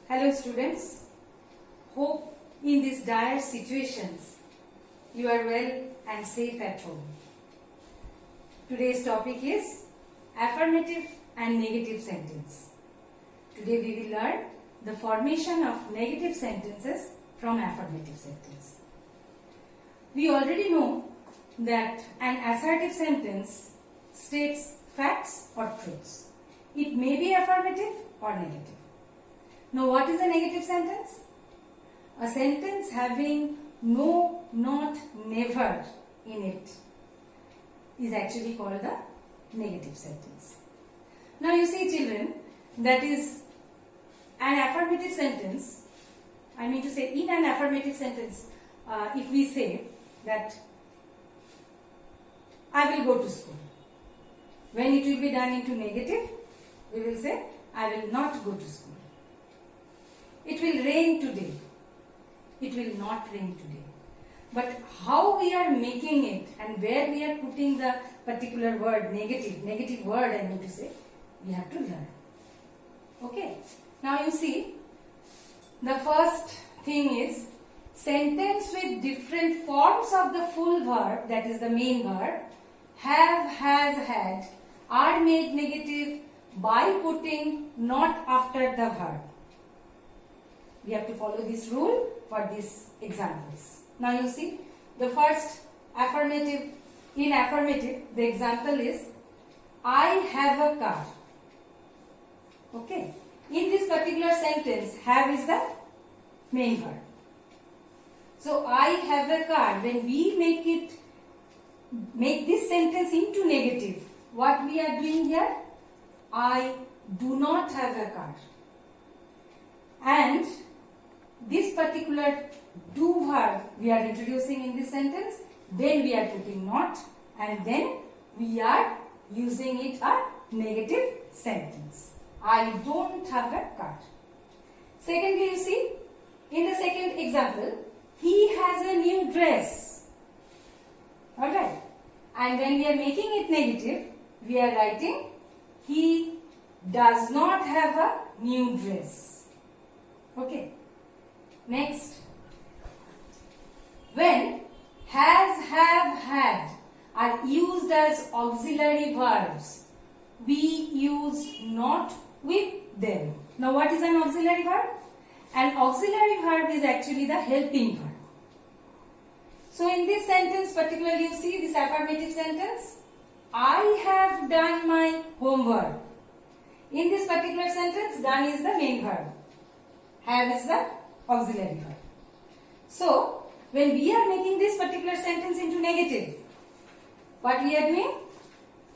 Hello students, hope in these dire situations you are well and safe at home. Today's topic is affirmative and negative sentence. Today we will learn the formation of negative sentences from affirmative sentence. We already know that an assertive sentence states facts or truths. It may be affirmative or negative. Now, what is a negative sentence? A sentence having no, not, never in it is actually called the negative sentence. Now, you see children, that is an affirmative sentence. I mean to say, in an affirmative sentence, if we say that I will go to school. When it will be done into negative, we will say I will not go to school. It will rain today. It will not rain today. But how we are making it and where we are putting the particular word, negative word I mean to say, we have to learn. Okay. Now you see, the first thing is sentence with different forms of the full verb, that is the main verb, have, has, had, are made negative by putting not after the verb. We have to follow this rule for these examples. Now you see, the first affirmative, in affirmative, the example is, I have a car. Okay. In this particular sentence, have is the main verb. So, I have a car. When we make this sentence into negative, what we are doing here? I do not have a car. And this particular do verb we are introducing in this sentence, then we are putting not, and then we are using it a negative sentence. I don't have a car. Secondly, you see, in the second example, he has a new dress. Alright. And when we are making it negative, we are writing, he does not have a new dress. Okay. Next, when has, have, had are used as auxiliary verbs, we use not with them. Now, what is an auxiliary verb? An auxiliary verb is actually the helping verb. So, in this sentence particularly, you see this affirmative sentence, I have done my homework. In this particular sentence, done is the main verb. Have is the auxiliary verb. So, when we are making this particular sentence into negative, what we are doing?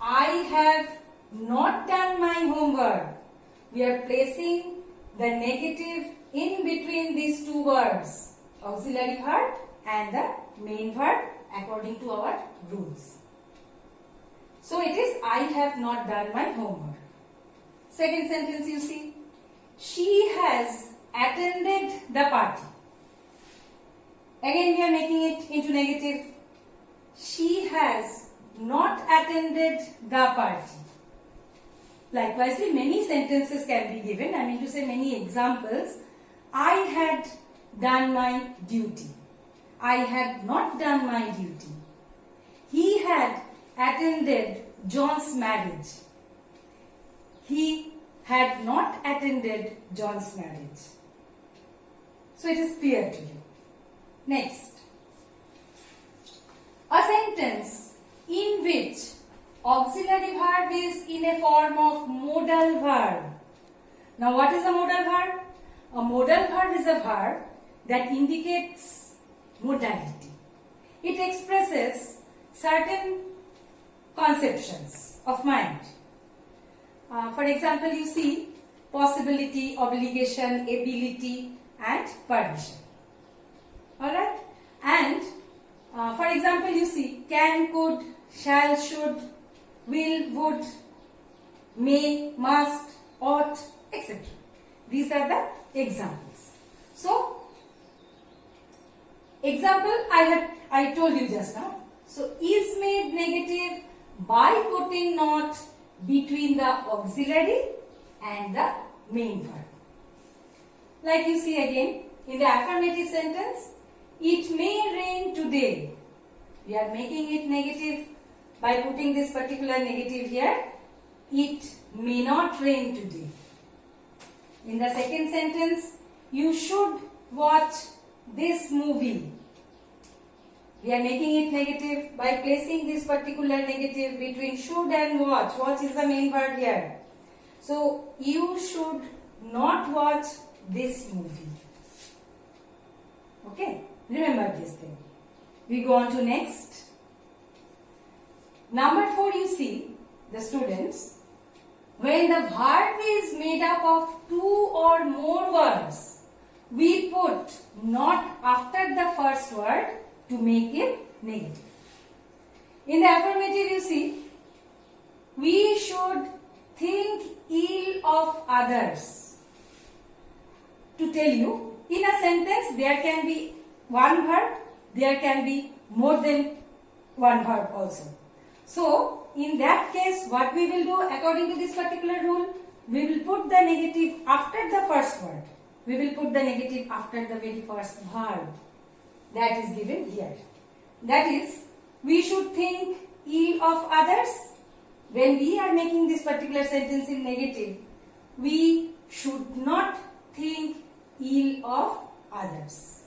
I have not done my homework. We are placing the negative in between these two words, auxiliary verb and the main verb according to our rules. So, it is I have not done my homework. Second sentence you see, she has attended the party. Again we are making it into negative. She has not attended the party. Likewise, many sentences can be given. I mean to say many examples. I had done my duty. I had not done my duty. He had attended John's marriage. He had not attended John's marriage. So it is clear to you. Next, a sentence in which auxiliary verb is in a form of modal verb. Now, what is a modal verb? A modal verb is a verb that indicates modality. It expresses certain conceptions of mind. For example, you see possibility, obligation, ability and permission. Alright? And for example, you see can, could, shall, should, will, would, may, must, ought, etc. These are the examples. So, example I told you just now. So, is made negative by putting not between the auxiliary and the main verb. Like you see again, in the affirmative sentence, it may rain today. We are making it negative by putting this particular negative here. It may not rain today. In the second sentence, you should watch this movie. We are making it negative by placing this particular negative between should and watch. Watch is the main word here. So, you should not watch this movie. Okay, remember this thing. We go on to next. Number 4, you see, the students, when the verb is made up of 2 or more words, we put not after the first word to make it negative. In the affirmative, you see, we should think ill of others. To tell you, in a sentence, there can be one verb, there can be more than one verb also. So, in that case, what we will do according to this particular rule, we will put the negative after the first word. We will put the negative after the very first verb that is given here. That is, we should think ill of others. When we are making this particular sentence in negative, we should not think ill of others.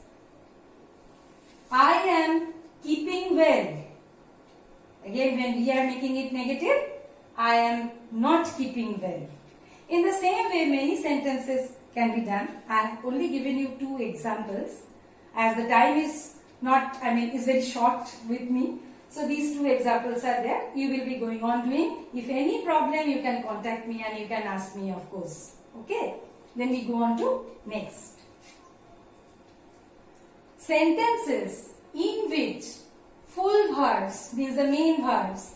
I am keeping well. Again, when we are making it negative, I am not keeping well. In the same way, many sentences can be done. I have only given you 2 examples as the time is is very short with me. So these 2 examples are there. You will be going on doing. If any problem, you can contact me and you can ask me, of course. Okay. Then we go on to next. Sentences in which full verbs, means the main verbs,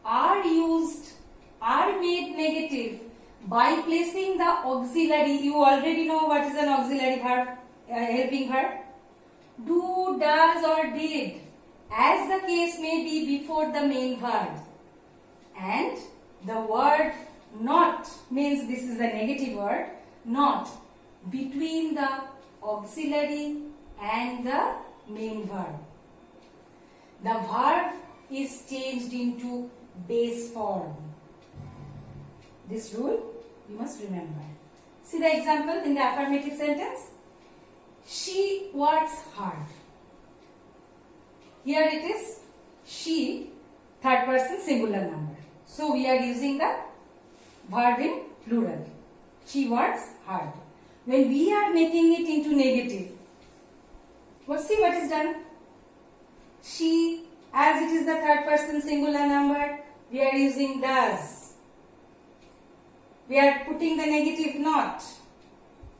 are made negative by placing the auxiliary. You already know what is an auxiliary verb, helping verb. Do, does or did, as the case may be, before the main verb. And the word not, means this is a negative word, not, between the auxiliary and the main verb. The verb is changed into base form. This rule you must remember. See the example in the affirmative sentence. She works hard. Here it is she, third person singular number. So we are using the verb in plural. She works hard. When we are making it into negative, see what is done. She, as it is the third person singular number, we are using does. We are putting the negative not.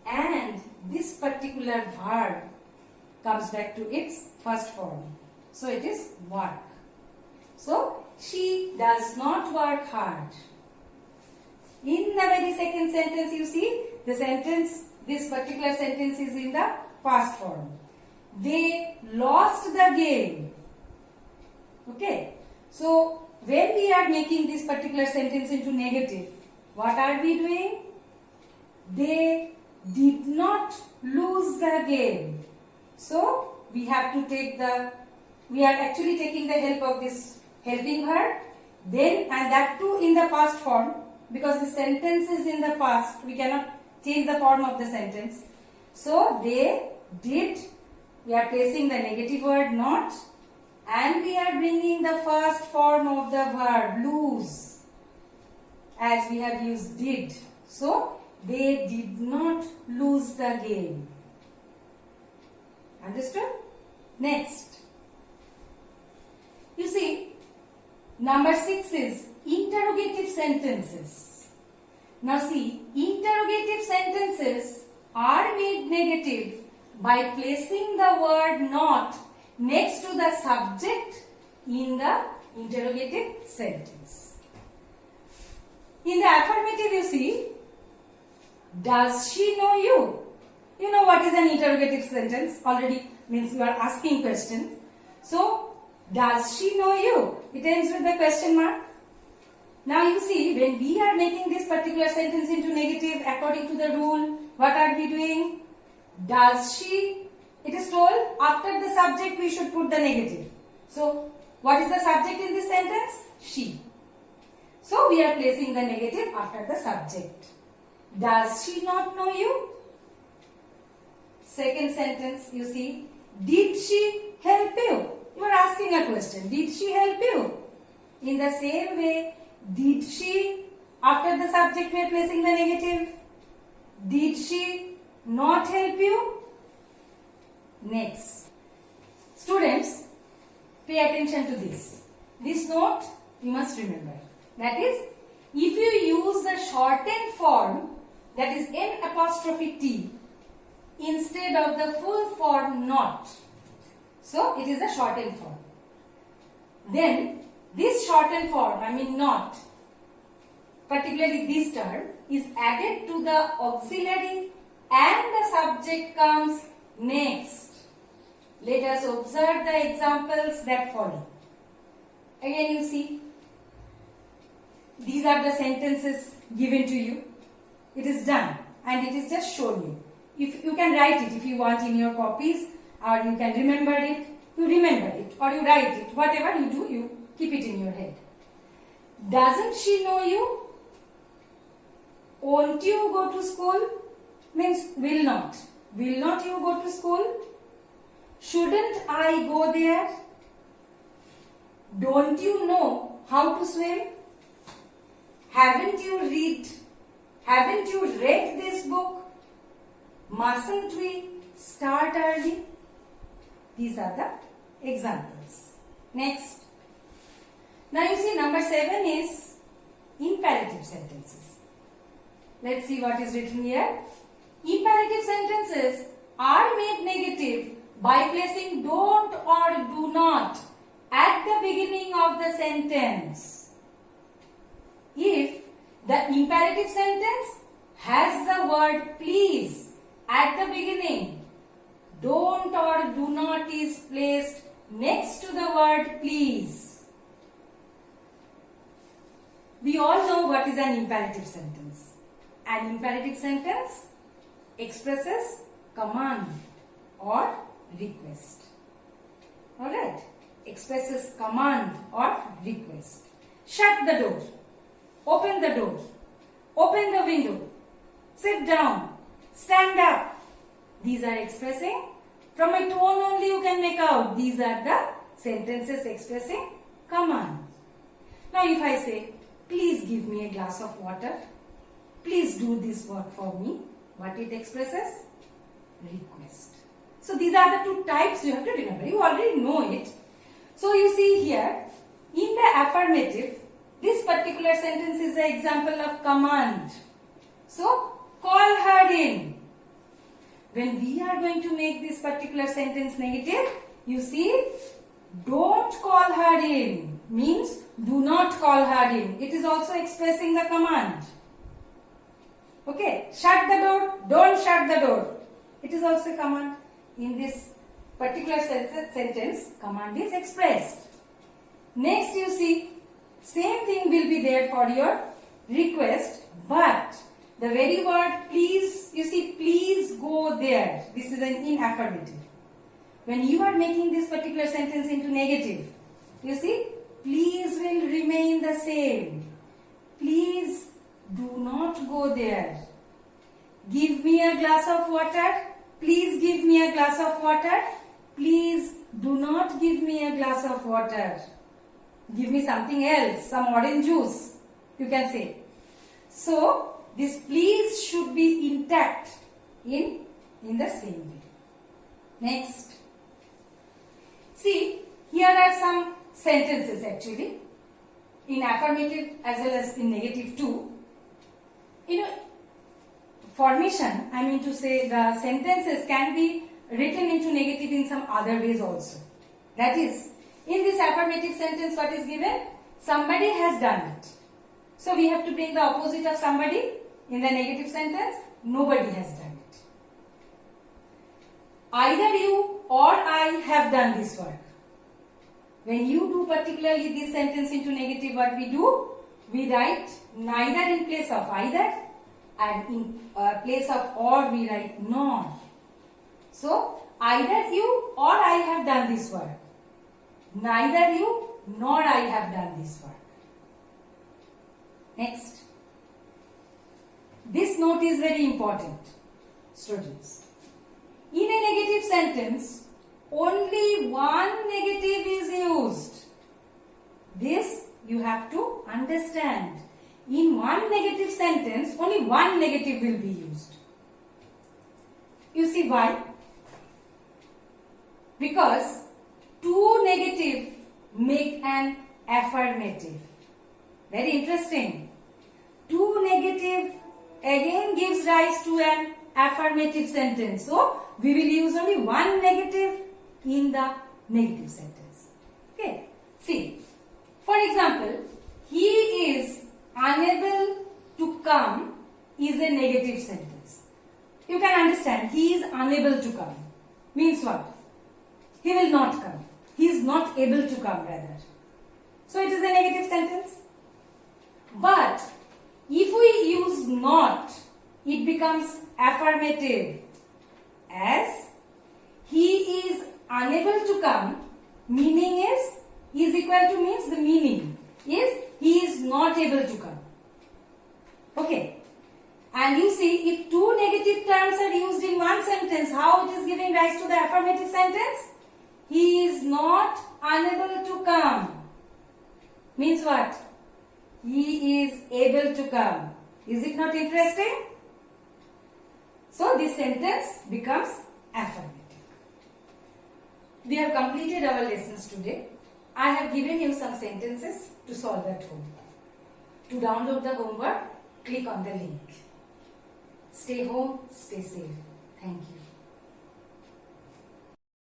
And this particular verb comes back to its first form. So it is work. So she does not work hard. In the very second sentence, you see the sentence, this particular sentence is in the past form. They lost the game. Okay. So when we are making this particular sentence into negative, what are we doing? They did not lose the game. So we have to we are actually taking the help of this helping verb, then, and that too in the past form, because the sentence is in the past, we cannot change the form of the sentence. So they did, we are placing the negative word not, and we are bringing the first form of the verb lose, as we have used did. So they did not lose the game. Understood? Next. You see, number 6 is interrogative sentences. Now see, interrogative sentences are made negative by placing the word not next to the subject in the interrogative sentence. In the affirmative, you see, does she know you? You know what is an interrogative sentence? Already means you are asking questions. So, does she know you? It ends with the question mark. Now you see, when we are making this particular sentence into negative according to the rule, what are we doing? Does she? It is told after the subject we should put the negative. So, what is the subject in this sentence? She. So, we are placing the negative after the subject. Does she not know you? Second sentence, you see. Did she help you? You are asking a question. Did she help you? In the same way, did she? After the subject we are placing the negative. Did she not help you? Next. Students, pay attention to this. This note you must remember. That is, if you use the shortened form, that is N apostrophe T, instead of the full form not. So, it is a shortened form. Then, this shortened form, I mean not, particularly this term, is added to the auxiliary and the subject comes next. Let us observe the examples that follow. Again you see, these are the sentences given to you. It is done and it is just shown you. If you can write it if you want in your copies, or you can remember it, you remember it, or you write it. Whatever you do, you keep it in your head. Doesn't she know you? Won't you go to school? Means will not. Will not you go to school? Shouldn't I go there? Don't you know how to swim? Haven't you read this book? Mustn't we start early? These are the examples. Next. Now you see number 7 is imperative sentences. Let's see what is written here. Imperative sentences are made negative by placing don't or do not at the beginning of the sentence. If the imperative sentence has the word please at the beginning, don't or do not is placed next to the word please. We all know what is an imperative sentence. An imperative sentence expresses command or request. Alright? Expresses command or request. Shut the door. Open the door. Open the window. Sit down. Stand up. These are expressing. From a tone only you can make out. These are the sentences expressing command. Now if I say, please give me a glass of water. Please do this work for me. What it expresses? Request. So these are the two types you have to remember. You already know it. So you see here, in the affirmative, this particular sentence is an example of command. So call her in. When we are going to make this particular sentence negative, you see, don't call her in means do not call her in. It is also expressing the command. Okay, shut the door, don't shut the door. It is also a command. In this particular sentence, command is expressed. Next you see, same thing will be there for your request, but the very word please, you see, please go there. This is an in affirmative. When you are making this particular sentence into negative, you see, please will remain the same. Please do not go there. Give me a glass of water. Please give me a glass of water. Please do not give me a glass of water. Give me something else, some orange juice, you can say. So, this please should be intact in the same way. Next. See, here are some sentences actually, in affirmative as well as in negative too. Formation, I mean to say the sentences can be written into negative in some other ways also. That is, in this affirmative sentence what is given? Somebody has done it. So we have to bring the opposite of somebody. In the negative sentence, nobody has done it. Either you or I have done this work. When you do particularly this sentence into negative, what we do? We write neither in place of either, and in place of or we write nor. So, either you or I have done this work. Neither you nor I have done this work. Next. This note is very important, students. In a negative sentence, only one negative is used. This you have to understand. In one negative sentence, only one negative will be used. You see why? Because two negative make an affirmative. Very interesting. Two negative again gives rise to an affirmative sentence. So, we will use only one negative in the negative sentence. Okay. See, for example, he is unable to come is a negative sentence. You can understand, he is unable to come. Means what? He will not come. He is not able to come rather. So, it is a negative sentence. But, if we use not, it becomes affirmative. As he is unable to come, meaning is equal to means the meaning is he is not able to come. Okay. And you see, if two negative terms are used in one sentence, how it is giving rise to the affirmative sentence? He is not unable to come. Means what? He is able to come. Is it not interesting? So, this sentence becomes affirmative. We have completed our lessons today. I have given you some sentences to solve at home. To download the homework, click on the link. Stay home, stay safe. Thank you.